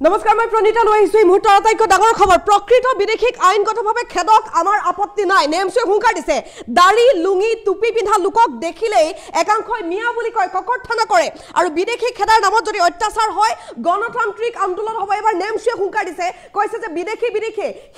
নমস্কাৰ মই প্ৰণিতা লৈ আহিছো এই মুহূৰ্তৰ আটাইতকৈ ডাঙৰ খবৰ প্ৰকৃত বিদেশীক আইনগতভাৱে খেদক আমাৰ আপত্তি নাই নেমছুৱে হুংকাৰ দিছে দাড়ি লুঙি টুপি পিন্ধা লোকক দেখিলেই একাংশই মিয়া বুলি কয় ককৰ্থনা কৰে আৰু বিদেশী খেদাৰ নামত যদি অত্যাচাৰ হয় গণতান্ত্ৰিক আন্দোলন হ'ব এবাৰ নেমছুৱে হুংকাৰ দিছে কৈছে যে বিদেশী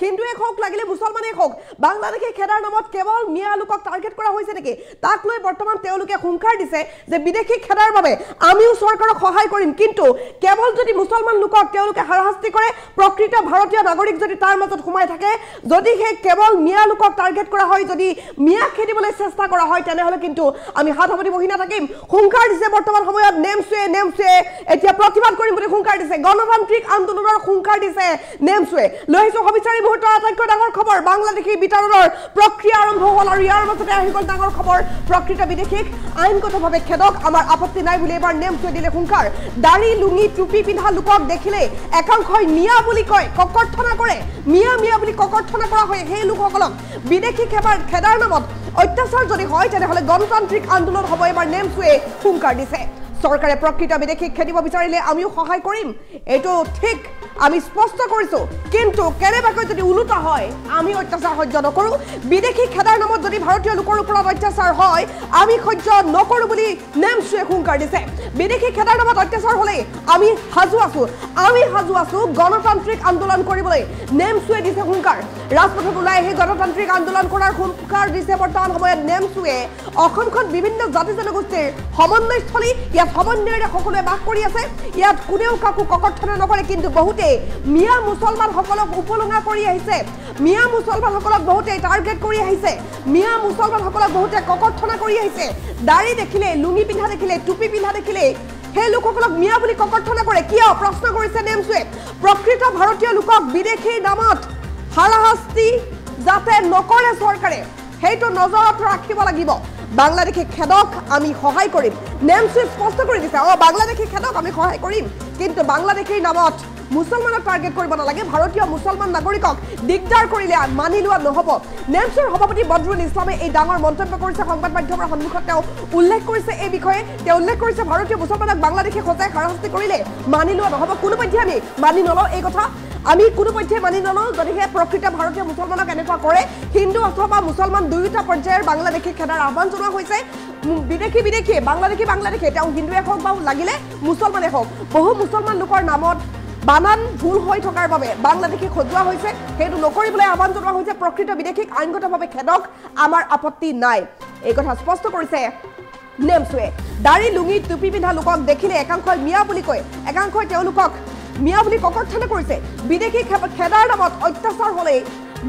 হিন্দুৱে হওক লাগিলে মুছলমানে হওক বাংলাদেশী খেদাৰ নামত কেৱল মিয়া লোকক টাৰ্গেট কৰা হৈছে নেকি তাক লৈ বৰ্তমান তেওঁলোকে হুংকাৰ দিছে যে বিদেশী খেদাৰ বাবে আমিও চৰকাৰক সহায় কৰিম কিন্তু কেৱল যদি মুছলমান লোকক হাৰাশাস্তি কৰে প্ৰকৃত ভাৰতীয় নাগৰিক যদি তাৰ মাজত সোমাই থাকে যদি হে কেৱল মিয়া লোকক টাৰ্গেট কৰা হয় যদি মিয়া খেদিবলৈ চেষ্টা কৰা হয় তেনেহলে কিন্তু আমি হাত সাৱটি বহি নাথাকিম হুংকাৰ দিছে বৰ্তমান সময়ত নেমছুৱে এতিয়া প্ৰতিবাদ কৰিম বুলি হুংকাৰ দিছে গণতান্ত্ৰিক আন্দোলনৰ হুংকাৰ দিছে নেমছুৱে লৈ আহিছো সবিচাৰি মুহূৰ্তৰ আটাইতকৈ ডাঙৰ খবৰ বাংলাদেশী বিতৰণৰ প্ৰক্ৰিয়া আৰম্ভ হ'ল আৰু ইয়াৰ মাজতে আহি গ'ল ডাঙৰ খবৰ প্ৰকৃত বিদেশীক আইনগতভাৱে খেদক আমাৰ আপত্তি নাই বুলি এবাৰ নেমছুৱে দিলে হুংকাৰ দাড়ি লুঙি টুপি পিন্ধা লোকক দেখিলে একাংশই মিয়া বুলি কয় ককৰ্থনা কৰে মিয়া বুলি ককৰ্থনা কৰা হয় সেই লোকসকলক বিদেশী খেদাৰ নামত অত্যাচাৰ যদি হয় তেনেহলে গণতান্ত্ৰিক আন্দোলন হ'ব এবাৰ নেমছুৱে হুংকাৰ দিছে চৰকাৰে প্ৰকৃত বিদেশীক খেদিব বিচাৰিলে আমিও সহায় কৰিম এইটো ঠিক আমি স্পষ্ট কৰিছো কিন্তু কেনেবাকৈ যদি উলুটা হয় আমি অত্যাচাৰ সহ্য নকৰো বিদেশী খেদাৰ নামত যদি ভাৰতীয় লোকৰ ওপৰত অত্যাচাৰ হয় আমি সহ্য নকৰো বুলি নেমছুৱে হুংকাৰ দিছে বিদেশী খেদাৰ নামত অত্যাচাৰ হলে আমি হাজু আছো গণতান্ত্ৰিক আন্দোলন কৰিবলৈ নেমছুৱে দিছে হুংকাৰ ৰাজপথত ওলাই আহি গণতান্ত্ৰিক আন্দোলন কৰাৰ হুংকাৰ দিছে বৰ্তমান সময়ত নেমছুৱে অসমখন বিভিন্ন জাতি জনগোষ্ঠীৰ সমন্বয়স্থলী ইয়াত সমন্বয়ৰে সকলোৱে বাস কৰি আছে ইয়াত কোনেও কাকো ককৰ্থনা নকৰে কিন্তু বহুতে মিয়া মুছলমানসকলক উপলুঙা কৰি আহিছে মিয়া মুছলমানসকলক বহুতে টাৰ্গেট কৰি আহিছে মিয়া মুছলমানসকলক বহুতে ককৰ্থনা কৰি আহিছে দাড়ি দেখিলে লুঙি পিন্ধা দেখিলে টুপি পিন্ধা দেখিলে সেই লোকসকলক মিয়া বুলি ককৰ্থনা কৰে কিয় প্ৰশ্ন কৰিছে নেমছুৱে প্ৰকৃত ভাৰতীয় লোকক বিদেশীৰ নামত হাৰাশাস্তি যাতে নকৰে চৰকাৰে সেইটো নজৰত ৰাখিব লাগিব বাংলাদেশী খেদক আমি সহায় কৰিম নেমছুৱে স্পষ্ট কৰি দিছে বাংলাদেশী খেদক আমি সহায় কৰিম কিন্তু বাংলাদেশীৰ নামত মুছলমানক টাৰ্গেট কৰিব নালাগে ভাৰতীয় মুছলমান নাগৰিকক দিগদাৰ কৰিলে মানি লোৱা নহ'ব নেমছুৰ সভাপতি বদৰুল ইছলামে এই ডাঙৰ মন্তব্য কৰিছে সংবাদ মাধ্যমৰ সন্মুখত তেওঁ উল্লেখ কৰিছে এই বিষয়ে তেওঁ উল্লেখ কৰিছে ভাৰতীয় মুছলমানক বাংলাদেশে সজাই হাৰাশাস্তি কৰিলে মানি লোৱা নহ'ব কোনোপধ্যে আমি মানি নলওঁ এই কথা আমি কোনোপধ্যে মানি নলওঁ যদিহে প্ৰকৃত ভাৰতীয় মুছলমানক এনেকুৱা কৰে হিন্দু অথবা মুছলমান দুয়োটা পৰ্যায়ৰ বাংলাদেশী খেদাৰ আহ্বান জনোৱা হৈছে বিদেশী বাংলাদেশী তেওঁ হিন্দুৱে হওক বা লাগিলে মুছলমানে হওক বহু মুছলমান লোকৰ নামত বানান ভুল হৈ থকাৰ বাবে বাংলাদেশী খজুৱা হৈছে সেইটো নকৰিবলৈ আহ্বান জনোৱা হৈছে প্ৰকৃত বিদেশীক আইনগতভাৱে খেদক আমাৰ আপত্তি নাই এই কথা স্পষ্ট কৰিছে নেমছুৱে দাড়ি লুঙি টুপি পিন্ধা লোকক দেখিলে একাংশই মিয়া বুলি কয় একাংশই তেওঁলোকক মিয়া বুলি ককৰ্থনা কৰিছে বিদেশী খেদাৰ নামত অত্যাচাৰ হ'লে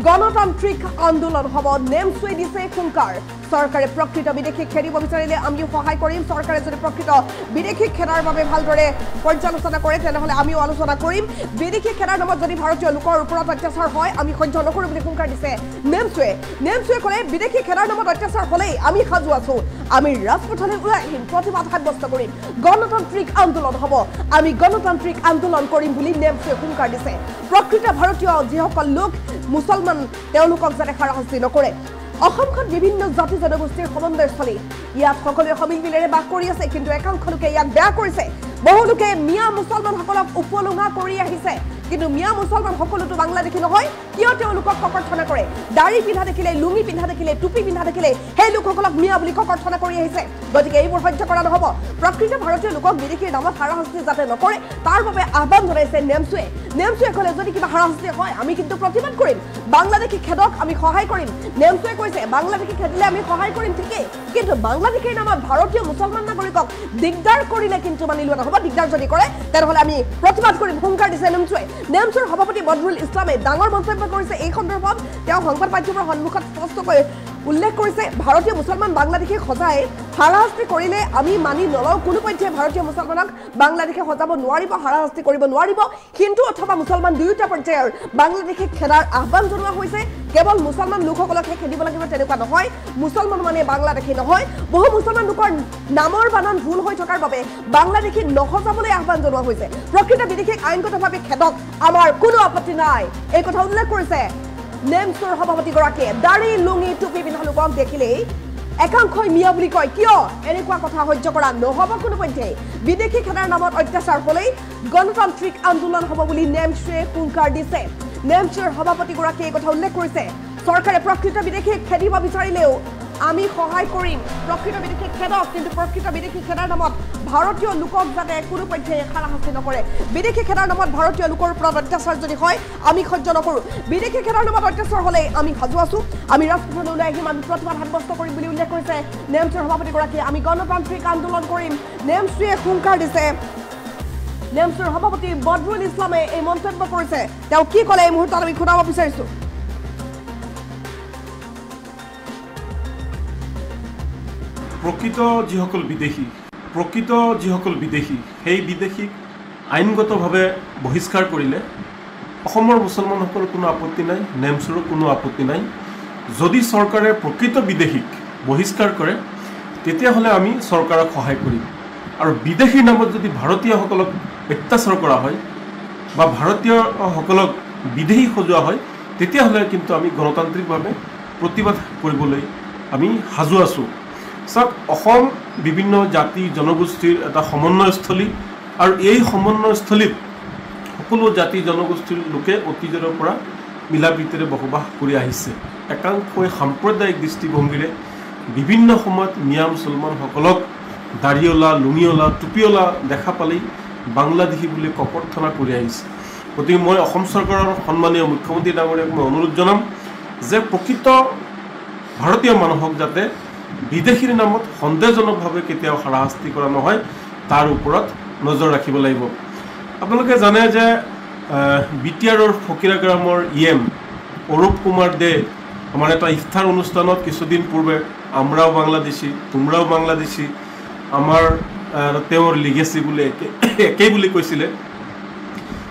গণতান্ত্ৰিক আন্দোলন হ'ব নেমছুৱে দিছে হুংকাৰ চৰকাৰে প্ৰকৃত বিদেশীক খেদিব বিচাৰিলে আমিও সহায় কৰিম চৰকাৰে যদি প্ৰকৃত বিদেশীক খেদাৰ বাবে ভালদৰে পৰ্যালোচনা কৰে তেনেহলে আমিও আলোচনা কৰিম বিদেশী খেদাৰ নামত যদি ভাৰতীয় লোকৰ ওপৰত অত্যাচাৰ হয় আমি সহ্য নকৰো বুলি হুংকাৰ দিছে নেমছুৱে ক'লে বিদেশী খেদাৰ নামত অত্যাচাৰ হ'লেই আমি সাজু আছো আমি ৰাজপথলৈ ওলাই আহিম প্ৰতিবাদ সাব্যস্ত কৰিম গণতান্ত্ৰিক আন্দোলন হ'ব আমি গণতান্ত্ৰিক আন্দোলন কৰিম বুলি নেমছুৱে হুংকাৰ দিছে প্ৰকৃত ভাৰতীয় যিসকল লোক মুছলমান তেওঁলোকক যাতে হাৰাশাস্তি নকৰে অসমখন বিভিন্ন জাতি জনগোষ্ঠীৰ সমন্বয়স্থলী ইয়াত সকলোৱে সমিল মিলেৰে বাস কৰি আছে কিন্তু একাংশ লোকে ইয়াক বেয়া কৰিছে বহু লোকে মিয়া মুছলমানসকলক উপলুঙা কৰি আহিছে কিন্তু মিয়া মুছলমান সকলোতো বাংলাদেশী নহয় কিয় তেওঁলোকক ককৰ্থনা কৰে দাড়ি পিন্ধা দেখিলে লুঙি পিন্ধা দেখিলে টুপি পিন্ধা দেখিলে সেই লোকসকলক মিয়া বুলি ককৰ্থনা কৰি আহিছে গতিকে এইবোৰ সহ্য কৰা নহ'ব প্ৰকৃত ভাৰতীয় লোকক বিদেশীৰ নামত হাৰাশাস্তি যাতে নকৰে তাৰ বাবে আহ্বান জনাইছে নেমছুৱে ক'লে যদি কিবা হাৰাশাস্তি হয় আমি কিন্তু প্ৰতিবাদ কৰিম বাংলাদেশী খেদক আমি সহায় কৰিম নেমছুৱে কৈছে বাংলাদেশী খেদিলে আমি সহায় কৰিম ঠিকেই কিন্তু বাংলাদেশীৰ নামত ভাৰতীয় মুছলমান নাগৰিকক দিগদাৰ কৰিলে কিন্তু মানি লোৱা নহ'ব দিগদাৰ যদি কৰে তেনেহলে আমি প্ৰতিবাদ কৰিম হুংকাৰ দিছে নেমছুৰ সভাপতি বদৰুল ইছলামে ডাঙৰ মন্তব্য কৰিছে এই সন্দৰ্ভত তেওঁ সংবাদ মাধ্যমৰ সন্মুখত স্পষ্টকৈ উল্লেখ কৰিছে ভাৰতীয় মুছলমান বাংলাদেশী সজাই হাৰাশাস্তি কৰিলে আমি মানি নলওঁ কোনোপধ্যে ভাৰতীয় মুছলমানক বাংলাদেশে সজাব নোৱাৰিব হাৰাশাস্তি কৰিব নোৱাৰিব হিন্দু অথবা মুছলমান দুয়োটা পৰ্যায়ৰ বাংলাদেশী খেদাৰ আহ্বান জনোৱা হৈছে কেৱল মুছলমান লোকসকলকহে খেদিব লাগিব তেনেকুৱা নহয় মুছলমান মানে বাংলাদেশী নহয় বহু মুছলমান লোকৰ নামৰ বানান ভুল হৈ থকাৰ বাবে বাংলাদেশী নহজাবলৈ আহ্বান জনোৱা হৈছে প্ৰকৃত বিদেশীক আইনগতভাৱে খেদক আমাৰ কোনো আপত্তি নাই এই কথা উল্লেখ কৰিছে নেমছুৰ সভাপতিগৰাকীয়ে দাড়ি লুঙি টুপি পিন্ধা লোকক দেখিলেই একাংশই মিয়া বুলি কয় কিয় এনেকুৱা কথা সহ্য কৰা নহ'ব কোনোপধ্যেই বিদেশী খেদাৰ নামত অত্যাচাৰ হ'লেই গণতান্ত্ৰিক আন্দোলন হ'ব বুলি নেমচুৱে হুংকাৰ দিছে নেমচুৰ সভাপতিগৰাকীয়ে এই কথা উল্লেখ কৰিছে চৰকাৰে প্ৰকৃত বিদেশীক খেদিব বিচাৰিলেও আমি সহায় কৰিম প্ৰকৃত বিদেশী খেদক কিন্তু প্ৰকৃত বিদেশী খেদাৰ নামত ভাৰতীয় লোকক যাতে কোনোপধ্যেই হাৰাশাস্তি নকৰে বিদেশী খেদাৰ নামত ভাৰতীয় লোকৰ ওপৰত অত্যাচাৰ যদি হয় আমি সহ্য নকৰোঁ বিদেশী খেদাৰ নামত অত্যাচাৰ হ'লে আমি সাজু আছোঁ আমি ৰাজপথলৈ ওলাই আহিম আমি প্ৰতিবাদ সাব্যস্ত কৰিম বুলি উল্লেখ কৰিছে নেমচুৰ সভাপতিগৰাকীয়ে আমি গণতান্ত্ৰিক আন্দোলন কৰিম নেমচুৱে হুংকাৰ দিছে নেমচুৰ সভাপতি বদৰুল ইছলামে এই মন্তব্য কৰিছে তেওঁ কি ক'লে এই মুহূৰ্তত আমি শুনাব বিচাৰিছোঁ প্ৰকৃত যিসকল বিদেশী সেই বিদেশীক আইনগতভাৱে বহিষ্কাৰ কৰিলে অসমৰ মুছলমানসকলৰ কোনো আপত্তি নাই নেমচুৰৰ কোনো আপত্তি নাই যদি চৰকাৰে প্ৰকৃত বিদেশীক বহিষ্কাৰ কৰে তেতিয়াহ'লে আমি চৰকাৰক সহায় কৰিম আৰু বিদেশীৰ নামত যদি ভাৰতীয়সকলক অত্যাচাৰ কৰা হয় বা ভাৰতীয়সকলক বিদেশী সজোৱা হয় তেতিয়াহ'লে কিন্তু আমি গণতান্ত্ৰিকভাৱে প্ৰতিবাদ কৰিবলৈ আমি সাজু আছোঁ চাওক অসম বিভিন্ন জাতি জনগোষ্ঠীৰ এটা সমন্বয়স্থলী আৰু এই সমন্বয়স্থলীত সকলো জাতি জনগোষ্ঠীৰ লোকে অতীজৰ পৰা মিলা প্ৰীতিৰে বসবাস কৰি আহিছে একাংশই সাম্প্ৰদায়িক দৃষ্টিভংগীৰে বিভিন্ন সময়ত মিয়া মুছলমানসকলক দাড়িঅলা লুঙিঅলা টুপিঅলা দেখা পালেই বাংলাদেশী বুলি ককৰ্থনা কৰি আহিছে গতিকে মই অসম চৰকাৰৰ সন্মানীয় মুখ্যমন্ত্ৰী ডাঙৰীয়াক মই অনুৰোধ জনাম যে প্ৰকৃত ভাৰতীয় মানুহক যাতে বিদেশীৰ নামত সন্দেহজনকভাৱে কেতিয়াও হাৰাশাস্তি কৰা নহয় তাৰ ওপৰত নজৰ ৰাখিব লাগিব আপোনালোকে জানে যে বিটিআৰৰ ফকিৰা গ্ৰামৰ ইএম অৰূপ কুমাৰ দে আমাৰ এটা ইফতাৰ অনুষ্ঠানত কিছুদিন পূৰ্বে আমৰাও বাংলাদেশী তোমৰাও বাংলাদেশী আমাৰ তেওঁৰ লিগেসি বুলি একেই বুলি কৈছিলে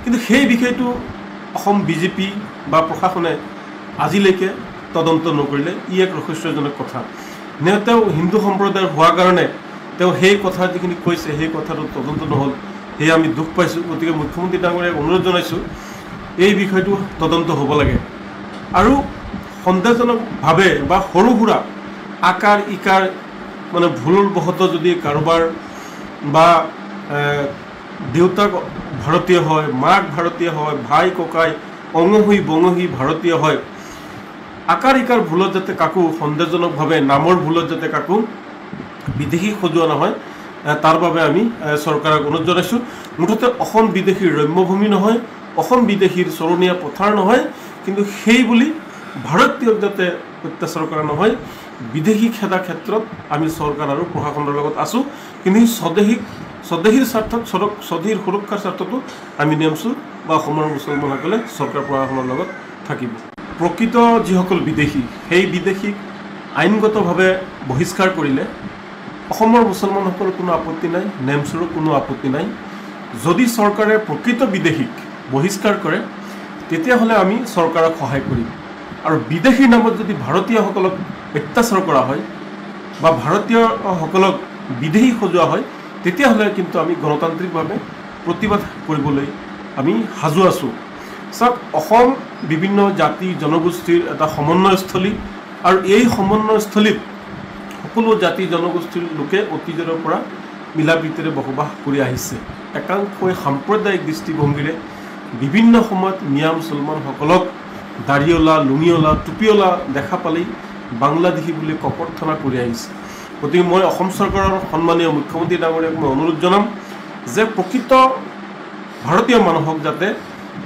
কিন্তু সেই বিষয়টো অসম বিজেপি বা প্ৰশাসনে আজিলৈকে তদন্ত নকৰিলে ই এক ৰহস্যজনক কথা তেওঁ হিন্দু সম্প্ৰদায়ৰ হোৱাৰ কাৰণে তেওঁ সেই কথা যিখিনি কৈছে সেই কথাটো তদন্ত নহ'ল সেই আমি দুখ পাইছোঁ গতিকে মুখ্যমন্ত্ৰী ডাঙৰীয়াক অনুৰোধ জনাইছোঁ এই বিষয়টো তদন্ত হ'ব লাগে আৰু সন্দেহজনকভাৱে বা সৰু সুৰা আকাৰ ইকাৰ মানে ভুলবশত যদি কাৰোবাৰ বা দেউতাক ভাৰতীয় হয় মাক ভাৰতীয় হয় ভাই ককাই অঙহী বঙহী ভাৰতীয় হয় আকাৰ ইকাৰ ভুলত যাতে কাকো সন্দেহজনকভাৱে নামৰ ভুলত যাতে কাকো বিদেশী সজোৱা নহয় তাৰ বাবে আমি চৰকাৰক অনুৰোধ জনাইছোঁ মুঠতে অসম বিদেশীৰ ৰম্যভূমি নহয় অসম বিদেশীৰ চৰণীয়া পথাৰ নহয় কিন্তু সেই বুলি ভাৰতীয়ক যাতে অত্যাচাৰ কৰা নহয় বিদেশী খেদা ক্ষেত্ৰত আমি চৰকাৰ আৰু প্ৰশাসনৰ লগত আছোঁ কিন্তু স্বদেশীৰ স্বাৰ্থত স্বদেশীৰ সুৰক্ষাৰ স্বাৰ্থতো আমি নেমচু বা অসমৰ মুছলমানসকলে চৰকাৰ প্ৰশাসনৰ লগত থাকিব প্ৰকৃত যিসকল বিদেশী সেই বিদেশীক আইনগতভাৱে বহিষ্কাৰ কৰিলে অসমৰ মুছলমানসকলৰ কোনো আপত্তি নাই নেমচুৰৰ কোনো আপত্তি নাই যদি চৰকাৰে প্ৰকৃত বিদেশীক বহিষ্কাৰ কৰে তেতিয়াহ'লে আমি চৰকাৰক সহায় কৰিম আৰু বিদেশীৰ নামত যদি ভাৰতীয়সকলক অত্যাচাৰ কৰা হয় বা ভাৰতীয়সকলক বিদেশী সজোৱা হয় তেতিয়াহ'লে কিন্তু আমি গণতান্ত্ৰিকভাৱে প্ৰতিবাদ কৰিবলৈ আমি সাজু আছোঁ চাওক অসম বিভিন্ন জাতি জনগোষ্ঠীৰ এটা সমন্বয়স্থলী আৰু এই সমন্বয়স্থলীত সকলো জাতি জনগোষ্ঠীৰ লোকে অতীজৰ পৰা মিলা প্ৰীতিৰে বসবাস কৰি আহিছে একাংশই সাম্প্ৰদায়িক দৃষ্টিভংগীৰে বিভিন্ন সময়ত মিয়া মুছলমানসকলক দাড়িঅলা লুঙিঅলা টুপিঅলা দেখা পালেই বাংলাদেশী বুলি ককৰ্থনা কৰি আহিছে গতিকে মই অসম চৰকাৰৰ সন্মানীয় মুখ্যমন্ত্ৰী ডাঙৰীয়াক মই অনুৰোধ জনাম যে প্ৰকৃত ভাৰতীয় মানুহক যাতে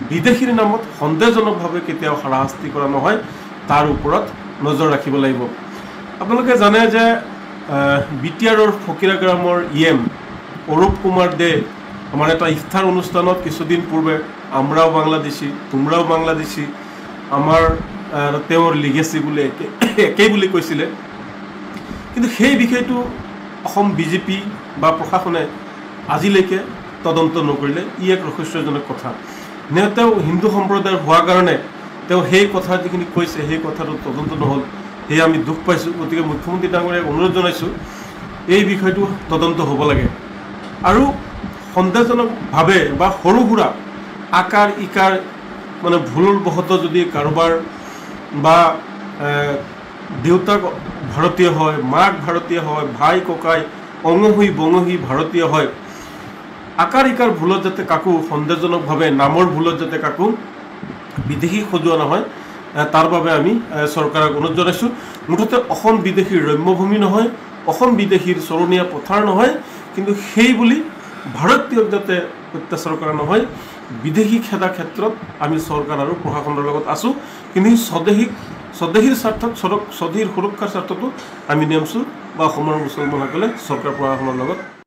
বিদেশীৰ নামত সন্দেহজনকভাৱে কেতিয়াও হাৰাশাস্তি কৰা নহয় তাৰ ওপৰত নজৰ ৰাখিব লাগিব আপোনালোকে জানে যে বিটিআৰৰ ফকিৰা গ্ৰামৰ ইএম অৰূপ কুমাৰ দে আমাৰ এটা ইফতাৰ অনুষ্ঠানত কিছুদিন পূৰ্বে আমৰাও বাংলাদেশী তোমৰাও বাংলাদেশী আমাৰ তেওঁৰ লিগেসি বুলি একেই বুলি কৈছিলে কিন্তু সেই বিষয়টো অসম বিজেপি বা প্ৰশাসনে আজিলৈকে তদন্ত নকৰিলে ই এক ৰহস্যজনক কথা তেওঁ হিন্দু সম্প্ৰদায়ৰ হোৱাৰ কাৰণে তেওঁ সেই কথা যিখিনি কৈছে সেই কথাটো তদন্ত নহ'ল সেই আমি দুখ পাইছোঁ গতিকে মুখ্যমন্ত্ৰী ডাঙৰীয়াক অনুৰোধ জনাইছোঁ এই বিষয়টো তদন্ত হ'ব লাগে আৰু সন্দেহজনকভাৱে বা সৰু সুৰা আকাৰ ইকাৰ মানে ভুলবশত যদি কাৰোবাৰ বা দেউতাক ভাৰতীয় হয়, মাক ভাৰতীয় হয়, ভাই ককাই অঙহী বঙহী ভাৰতীয় হয়, আকাৰ ইকাৰ ভুলত যাতে কাকো সন্দেহজনকভাৱে নামৰ ভুলত যাতে কাকো বিদেশী সজোৱা নহয়, তাৰ বাবে আমি চৰকাৰক অনুৰোধ জনাইছোঁ। মুঠতে অসম বিদেশীৰ ৰম্যভূমি নহয়, অসম বিদেশীৰ চৰণীয়া পথাৰ নহয়, কিন্তু সেই বুলি ভাৰতীয়ক যাতে অত্যাচাৰ কৰা নহয়। বিদেশী খেদা ক্ষেত্ৰত আমি চৰকাৰ আৰু প্ৰশাসনৰ লগত আছোঁ, কিন্তু স্বদেশীৰ স্বাৰ্থত স্বদেশীৰ সুৰক্ষাৰ স্বাৰ্থতো আমি নেমচো বা অসমৰ মুছলমানসকলে চৰকাৰ প্ৰশাসনৰ লগত